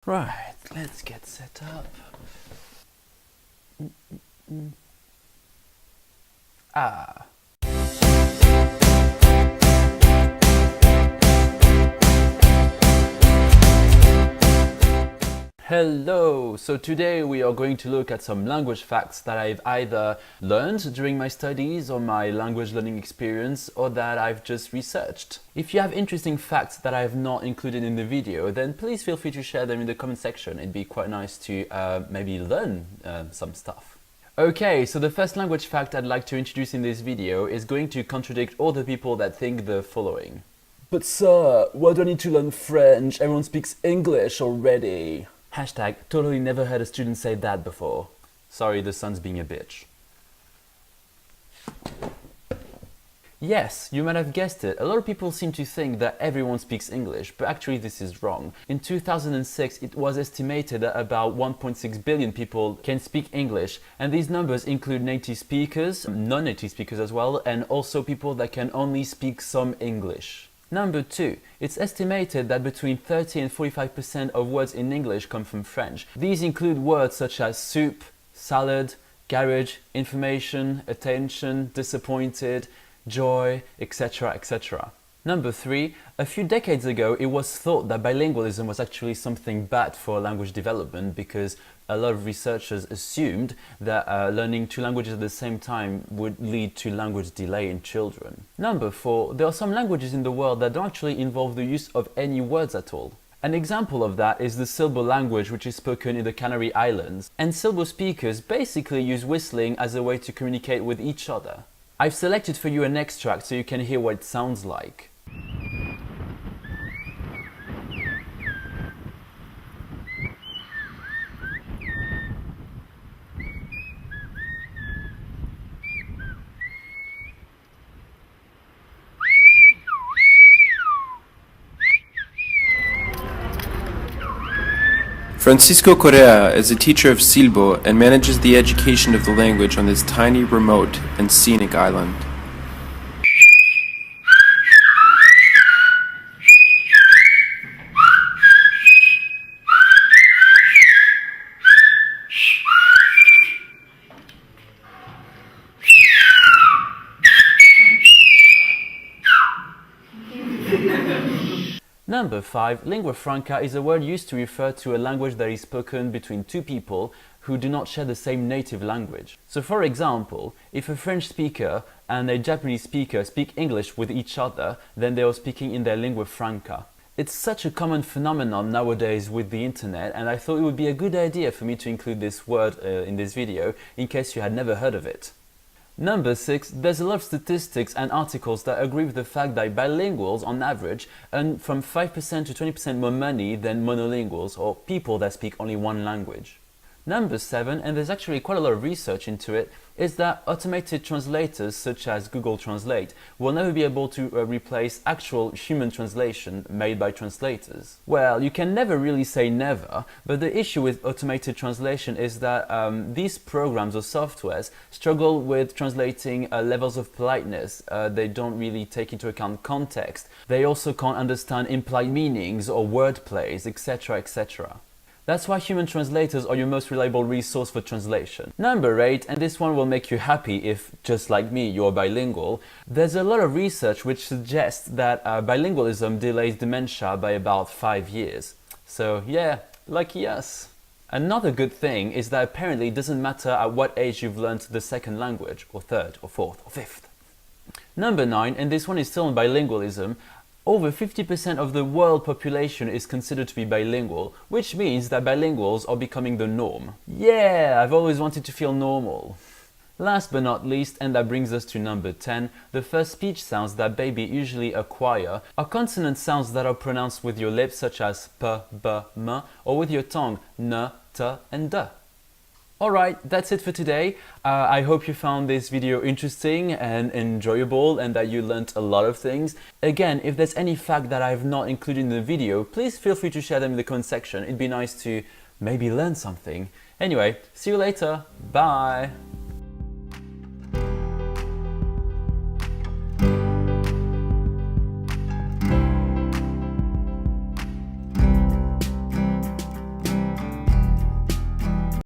Right, let's get set up. Ah. Hello! So today we are going to look at some language facts that I've either learned during my studies or my language learning experience, or that I've just researched. If you have interesting facts that I have not included in the video, then please feel free to share them in the comment section. It'd be quite nice to maybe learn some stuff. Okay, so the first language fact I'd like to introduce in this video is going to contradict all the people that think the following. But sir, why do I need to learn French? Everyone speaks English already. Hashtag totally never heard a student say that before. Sorry, the sun's being a bitch. Yes, you might have guessed it. A lot of people seem to think that everyone speaks English, but actually this is wrong. In 2006, it was estimated that about 1.6 billion people can speak English, and these numbers include native speakers, non-native speakers as well, and also people that can only speak some English. Number 2, it's estimated that between 30 and 45% of words in English come from French. These include words such as soup, salad, garage, information, attention, disappointed, joy, etc., etc. Number 3, a few decades ago it was thought that bilingualism was actually something bad for language development because a lot of researchers assumed that learning two languages at the same time would lead to language delay in children. Number 4, there are some languages in the world that don't actually involve the use of any words at all. An example of that is the Silbo language, which is spoken in the Canary Islands, and Silbo speakers basically use whistling as a way to communicate with each other. I've selected for you an extract so you can hear what it sounds like. Francisco Correa is a teacher of Silbo and manages the education of the language on this tiny, remote, and scenic island. Number 5, Lingua Franca is a word used to refer to a language that is spoken between two people who do not share the same native language. So for example, if a French speaker and a Japanese speaker speak English with each other, then they are speaking in their Lingua Franca. It's such a common phenomenon nowadays with the internet, and I thought it would be a good idea for me to include this word in this video in case you had never heard of it. Number 6, there's a lot of statistics and articles that agree with the fact that bilinguals, on average, earn from 5% to 20% more money than monolinguals, or people that speak only one language. Number 7, and there's actually quite a lot of research into it, is that automated translators such as Google Translate will never be able to replace actual human translation made by translators. Well, you can never really say never, but the issue with automated translation is that these programs or softwares struggle with translating levels of politeness. They don't really take into account context. They also can't understand implied meanings or word plays, etc., etc. That's why human translators are your most reliable resource for translation. Number 8, and this one will make you happy if, just like me, you're bilingual. There's a lot of research which suggests that bilingualism delays dementia by about 5 years. So yeah, lucky us. Another good thing is that apparently it doesn't matter at what age you've learned the second language, or third, or fourth, or fifth. Number 9, and this one is still on bilingualism. Over 50% of the world population is considered to be bilingual, which means that bilinguals are becoming the norm. Yeah, I've always wanted to feel normal. Last but not least, and that brings us to number 10, the first speech sounds that babies usually acquire are consonant sounds that are pronounced with your lips, such as p, b, m, or with your tongue, n, t, and d. Alright, that's it for today. I hope you found this video interesting and enjoyable and that you learnt a lot of things. Again, if there's any fact that I've not included in the video, please feel free to share them in the comment section. It'd be nice to maybe learn something. Anyway, see you later. Bye!